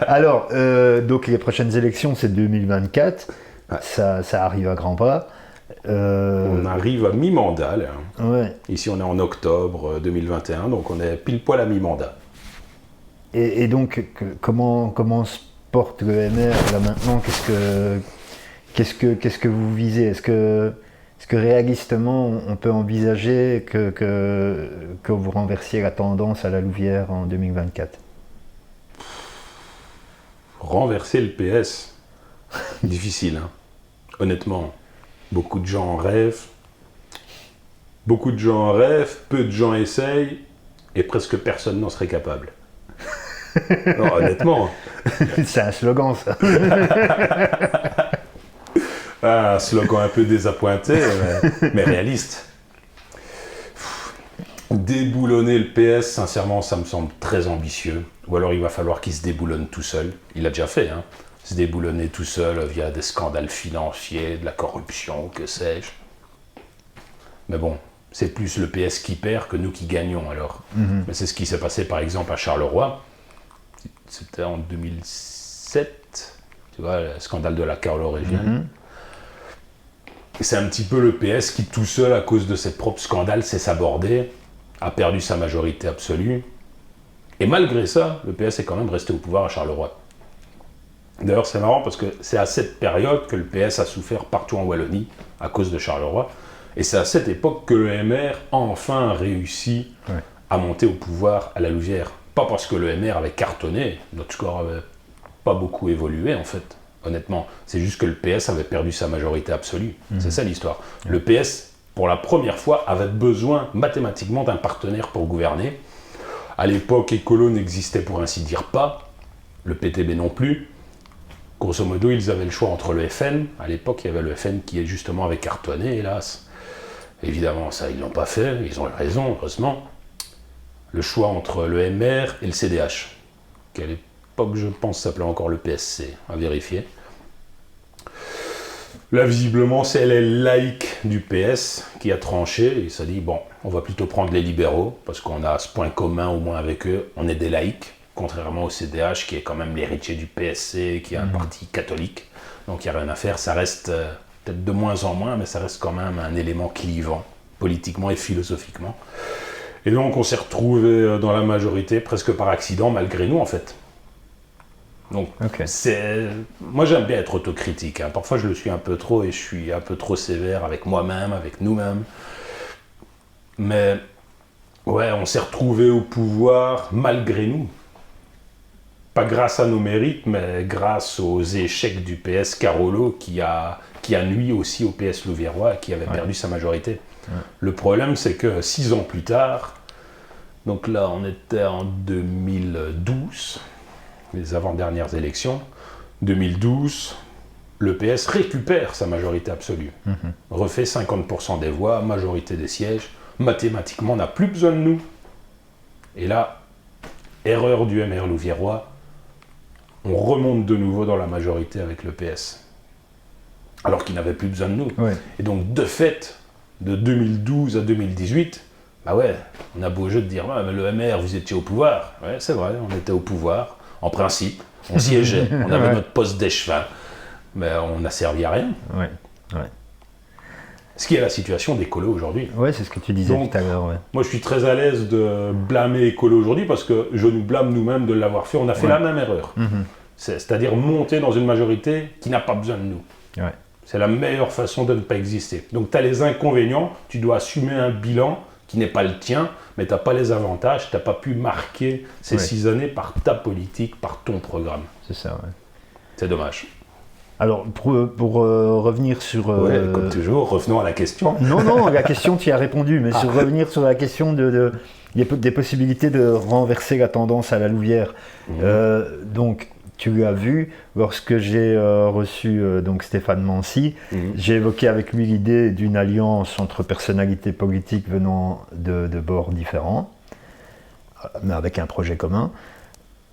Alors, donc les prochaines élections, c'est 2024. Ouais. Ça arrive à grands pas. On arrive à mi-mandat, là. Ouais. Ici, on est en octobre 2021, donc on est pile poil à mi-mandat. Et donc, comment se porte le MR là maintenant? Qu'est-ce que vous visez? Est-ce que réalistement, on peut envisager que vous renversiez la tendance à la Louvière en 2024? Renverser le PS, difficile, hein. Honnêtement. Beaucoup de gens en rêvent. Peu de gens essayent, et presque personne n'en serait capable. Non, honnêtement. C'est un slogan, ça. Un slogan un peu désappointé, mais réaliste. Déboulonner le PS, sincèrement, ça me semble très ambitieux. Ou alors il va falloir qu'il se déboulonne tout seul. Il l'a déjà fait, hein. Se déboulonner tout seul via des scandales financiers, de la corruption, que sais-je. Mais bon, c'est plus le PS qui perd que nous qui gagnons alors. Mais c'est ce qui s'est passé par exemple à Charleroi. C'était en 2007, tu vois, le scandale de la Carlo-Régienne. Et c'est un petit peu le PS qui tout seul, à cause de ses propres scandales, s'est sabordé, a perdu sa majorité absolue. Et malgré ça, le PS est quand même resté au pouvoir à Charleroi. D'ailleurs, c'est marrant parce que c'est à cette période que le PS a souffert partout en Wallonie à cause de Charleroi. Et c'est à cette époque que le MR a enfin réussi à monter au pouvoir à la Louvière. Pas parce que le MR avait cartonné, notre score avait pas beaucoup évolué en fait, honnêtement. C'est juste que le PS avait perdu sa majorité absolue. C'est ça l'histoire. Le PS, pour la première fois, avait besoin mathématiquement d'un partenaire pour gouverner. À l'époque, Écolo n'existait pour ainsi dire pas, le PTB non plus. Grosso modo, ils avaient le choix entre le FN. À l'époque, il y avait le FN qui justement avait cartonné, hélas. Évidemment, ça, ils l'ont pas fait. Ils ont eu raison, heureusement. Le choix entre le MR et le CDH, qui à l'époque, je pense, s'appelait encore le PSC, à vérifier. Là, visiblement, c'est les laïcs du PS qui a tranché. Il s'est dit, bon, on va plutôt prendre les libéraux, parce qu'on a ce point commun au moins avec eux, on est des laïcs. Contrairement au CDH, qui est quand même l'héritier du PSC, qui est un parti catholique. Donc il n'y a rien à faire, ça reste peut-être de moins en moins, mais ça reste quand même un élément clivant, politiquement et philosophiquement. Et donc on s'est retrouvés dans la majorité, presque par accident, malgré nous en fait. Donc moi j'aime bien être autocritique, hein. Parfois je le suis un peu trop et je suis un peu trop sévère avec moi-même, avec nous-mêmes. Mais ouais, on s'est retrouvés au pouvoir malgré nous. Pas grâce à nos mérites, mais grâce aux échecs du PS Carolo qui a nui aussi au PS Louviérois qui avait perdu sa majorité. Le problème, c'est que 6 ans plus tard, donc là on était en 2012, les avant-dernières élections, 2012, le PS récupère sa majorité absolue, refait 50% des voix, majorité des sièges, mathématiquement on n'a plus besoin de nous. Et là, erreur du MR Louviérois, on remonte de nouveau dans la majorité avec le PS. Alors qu'il n'avait plus besoin de nous. Et donc, de fait, de 2012 à 2018, bah ouais, on a beau jeu de dire, ouais, mais le MR, vous étiez au pouvoir. Ouais, c'est vrai, on était au pouvoir, en principe. On siégeait, on avait notre poste d'échevin. Mais on n'a servi à rien. Ce qui est la situation d'Écolo aujourd'hui. Ouais, c'est ce que tu disais tout à l'heure. Moi, je suis très à l'aise de blâmer Écolo aujourd'hui parce que je nous blâme nous-mêmes de l'avoir fait. On a fait la même erreur. C'est-à-dire monter dans une majorité qui n'a pas besoin de nous. C'est la meilleure façon de ne pas exister. Donc, tu as les inconvénients, tu dois assumer un bilan qui n'est pas le tien, mais tu n'as pas les avantages, tu n'as pas pu marquer ces 6 années par ta politique, par ton programme. C'est ça, C'est dommage. Alors, pour revenir sur... comme toujours, revenons à la question. Non, la question, tu y as répondu, mais sur revenir sur la question des possibilités de renverser la tendance à la Louvière. Donc, tu l'as vu, lorsque j'ai reçu donc Stéphane Mancy, j'ai évoqué avec lui l'idée d'une alliance entre personnalités politiques venant de bords différents, mais avec un projet commun.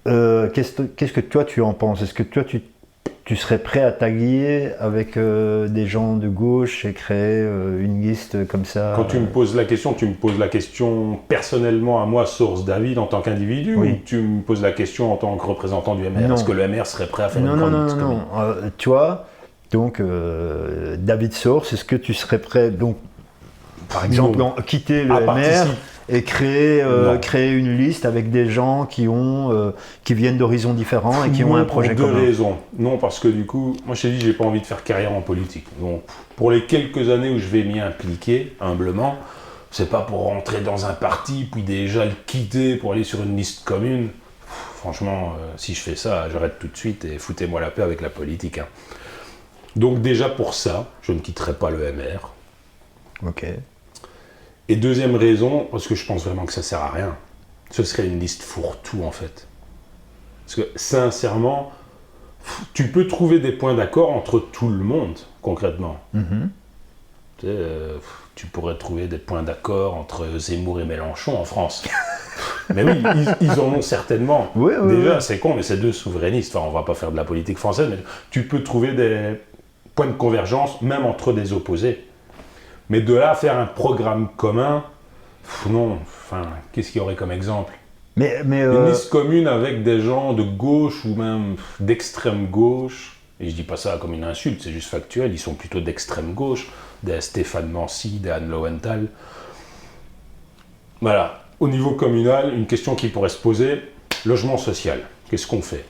Qu'est-ce que toi, tu en penses? Est-ce que toi, tu tu serais prêt à t'allier avec des gens de gauche et créer une liste comme ça? Quand tu me poses la question, tu me poses la question personnellement à moi, Source David, en tant qu'individu, Oui. ou tu me poses la question en tant que représentant du MR? Non. Est-ce que le MR serait prêt à faire Non, une non, grande non, liste non, commune? non. Toi, donc, David Source, est-ce que tu serais prêt, donc, par exemple, quitter le À MR participer. et créer Non. une liste avec des gens qui viennent d'horizons différents et qui ont Non, un projet pour deux commun? raisons. Non, parce que du coup, moi je t'ai dit, j'ai pas envie de faire carrière en politique. Donc, pour les quelques années où je vais m'y impliquer, humblement, c'est pas pour rentrer dans un parti, puis déjà le quitter pour aller sur une liste commune. Franchement, si je fais ça, j'arrête tout de suite et foutez-moi la paix avec la politique. Hein. Donc déjà pour ça, je ne quitterai pas le MR. Ok. Et deuxième raison, parce que je pense vraiment que ça sert à rien, ce serait une liste fourre-tout en fait. Parce que sincèrement, tu peux trouver des points d'accord entre tout le monde, concrètement. Mhm. Tu sais, tu pourrais trouver des points d'accord entre Zemmour et Mélenchon en France. Mais oui, ils en ont certainement. Oui, oui, Déjà, oui. c'est con, mais c'est deux souverainistes. Enfin, on va pas faire de la politique française, mais tu peux trouver des points de convergence, même entre des opposés. Mais de là à faire un programme commun, non. Enfin, qu'est-ce qu'il y aurait comme exemple? Mais Une liste commune avec des gens de gauche ou même d'extrême gauche, et je dis pas ça comme une insulte, c'est juste factuel, ils sont plutôt d'extrême gauche, des Stéphane Mancy, des Anne Lowenthal. Voilà. Au niveau communal, une question qui pourrait se poser, logement social, qu'est-ce qu'on fait?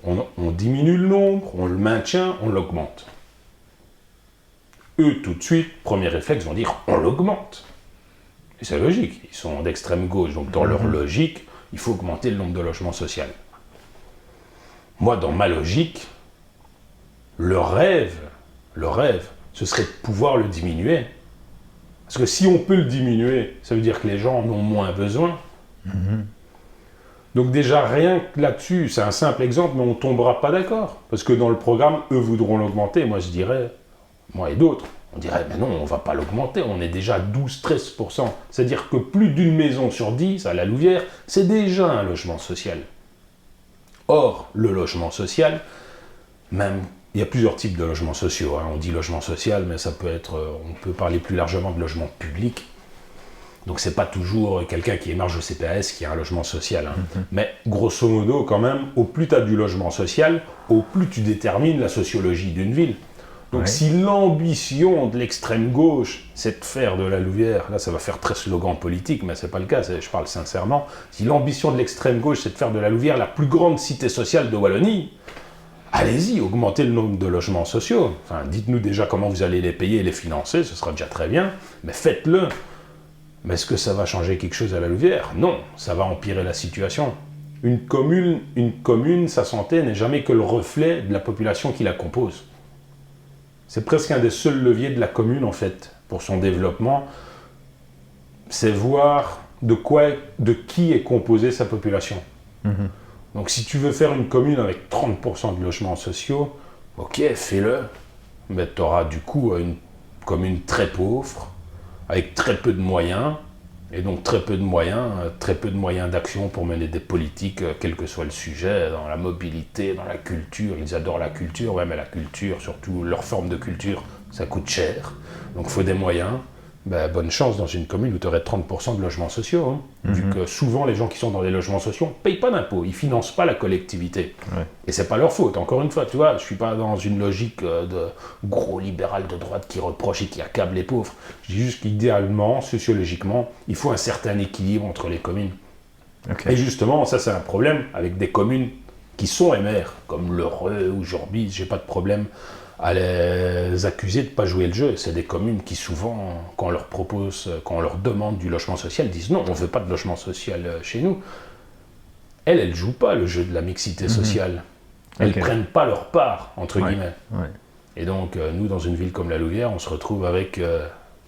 On diminue le nombre, on le maintient, on l'augmente. Eux, tout de suite, premier réflexe, vont dire on l'augmente. Et c'est logique, ils sont d'extrême gauche, donc dans leur logique, il faut augmenter le nombre de logements sociaux. Moi, dans ma logique, le rêve, ce serait de pouvoir le diminuer. Parce que si on peut le diminuer, ça veut dire que les gens en ont moins besoin. Donc déjà, rien que là-dessus, c'est un simple exemple, mais on ne tombera pas d'accord. Parce que dans le programme, eux voudront l'augmenter. Moi, je dirais, moi et d'autres, on dirait, mais non, on ne va pas l'augmenter, on est déjà à 12-13%. C'est-à-dire que plus d'une maison sur 10 à la Louvière, c'est déjà un logement social. Or, le logement social, même, il y a plusieurs types de logements sociaux. Hein. On dit logement social, mais ça peut être, on peut parler plus largement de logement public. Donc c'est pas toujours quelqu'un qui émarge au CPAS qui a un logement social. Hein. Mais grosso modo, quand même, au plus tu as du logement social, au plus tu détermines la sociologie d'une ville. Donc si l'ambition de l'extrême gauche, c'est de faire de la Louvière, là ça va faire très slogan politique, mais c'est pas le cas, je parle sincèrement, si l'ambition de l'extrême gauche, c'est de faire de la Louvière la plus grande cité sociale de Wallonie, allez-y, augmentez le nombre de logements sociaux. Enfin, dites-nous déjà comment vous allez les payer et les financer, ce sera déjà très bien, mais faites-le. Mais est-ce que ça va changer quelque chose à la Louvière? Non, ça va empirer la situation. Une commune, sa santé n'est jamais que le reflet de la population qui la compose. C'est presque un des seuls leviers de la commune, en fait, pour son développement. C'est voir de qui est composée sa population. Donc si tu veux faire une commune avec 30% de logements sociaux, ok, fais-le. Mais tu auras du coup une commune très pauvre, avec très peu de moyens, et donc très peu de moyens d'action pour mener des politiques, quel que soit le sujet, dans la mobilité, dans la culture. Ils adorent la culture, ouais, mais la culture, surtout leur forme de culture, ça coûte cher. Donc il faut des moyens. Ben, bonne chance dans une commune où tu aurais 30% de logements sociaux. Hein, vu que souvent les gens qui sont dans les logements sociaux ne payent pas d'impôts, ils ne financent pas la collectivité. Ouais. Et c'est pas leur faute, encore une fois, tu vois, je ne suis pas dans une logique de gros libéral de droite qui reproche et qui accable les pauvres. Je dis juste qu'idéalement, sociologiquement, il faut un certain équilibre entre les communes. Okay. Et justement, ça c'est un problème avec des communes qui sont MR, comme l'Heureux ou Jorbis, j'ai pas de problème à les accuser de ne pas jouer le jeu. C'est des communes qui souvent, quand on leur demande du logement social, disent non, on ne veut pas de logement social chez nous. Elles ne jouent pas le jeu de la mixité sociale. Elles ne prennent pas leur part, entre guillemets. Ouais. Et donc, nous, dans une ville comme la Louvière, on se retrouve avec,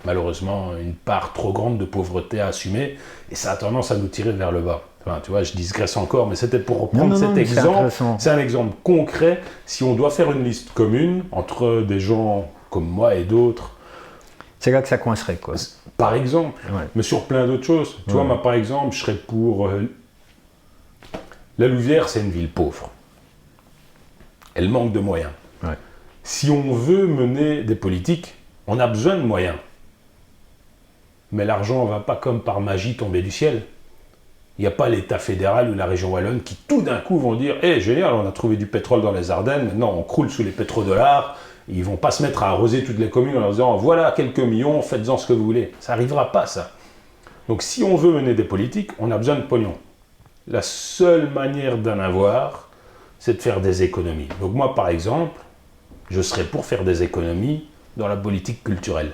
malheureusement, une part trop grande de pauvreté à assumer, et ça a tendance à nous tirer vers le bas. Enfin, tu vois, je digresse encore, mais c'était pour reprendre cet exemple. C'est un exemple concret. Si on doit faire une liste commune entre des gens comme moi et d'autres, c'est là que ça coincerait, quoi. Par exemple, mais sur plein d'autres choses. Tu vois, moi, par exemple, je serais pour... La Louvière, c'est une ville pauvre. Elle manque de moyens. Ouais. Si on veut mener des politiques, on a besoin de moyens. Mais l'argent ne va pas comme par magie tomber du ciel. Il n'y a pas l'État fédéral ou la région wallonne qui tout d'un coup vont dire « Eh, génial, on a trouvé du pétrole dans les Ardennes, maintenant on croule sous les pétrodollars ». Ils ne vont pas se mettre à arroser toutes les communes en leur disant « Voilà quelques millions, faites-en ce que vous voulez ». Ça n'arrivera pas, ça. Donc si on veut mener des politiques, on a besoin de pognon. La seule manière d'en avoir, c'est de faire des économies. Donc moi, par exemple, je serais pour faire des économies dans la politique culturelle.